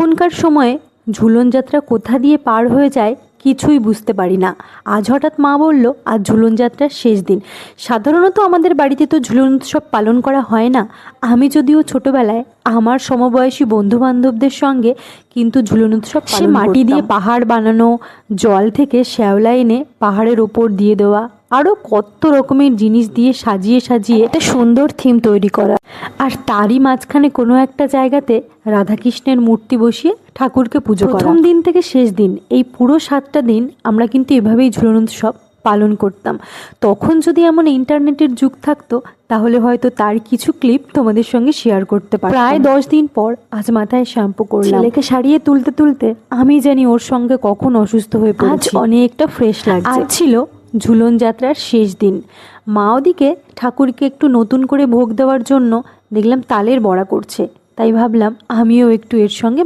এখনকার সময়ে ঝুলন যাত্রা কোথা দিয়ে পার হয়ে যায় কিছুই বুঝতে পারি না। আজ হঠাৎ মা বলল আজ ঝুলন যাত্রার শেষ দিন। সাধারণত আমাদের বাড়িতে তো ঝুলন উৎসব পালন করা হয় না। আমি যদিও ছোটবেলায় আমার সমবয়সী বন্ধু বান্ধবদের সঙ্গে কিন্তু ঝুলন উৎসব পালন মাটি দিয়ে পাহাড় বানানো, জল থেকে শ্যাওলা এনে পাহাড়ের ওপর দিয়ে দেওয়া, আরও কত রকমের জিনিস দিয়ে সাজিয়ে সাজিয়ে একটা সুন্দর থিম তৈরি করা, আর তারই মাঝখানে কোনো একটা জায়গাতে রাধাকৃষ্ণের মূর্তি বসিয়ে ঠাকুরকে পুজো করা। প্রথম দিন থেকে শেষ দিন এই পুরো 7টা দিন আমরা কিন্তু এভাবেই ঝুলন উৎসব পালন করতাম। তখন যদি এমন ইন্টারনেটের যুগ থাকতো তাহলে হয়তো তার কিছু ক্লিপ তোমাদের সঙ্গে শেয়ার করতে পারতাম। প্রায় 10 দিন পর আজ মাথায় শ্যাম্পু করলাম। ছেলেকে সারিয়ে তুলতে তুলতে আমি জানি ওর সঙ্গে কখন অসুস্থ হয়ে পড়েছি। আজ অনেকটা ফ্রেশ লাগছে। আজ ছিল ঝুলন যাত্রার শেষ দিন। মা ওদিকে ঠাকুরকে একটু নতুন করে ভোগ দেওয়ার জন্য দেখলাম তালের বড়া করছে, তাই ভাবলাম আমিও একটু এর সঙ্গে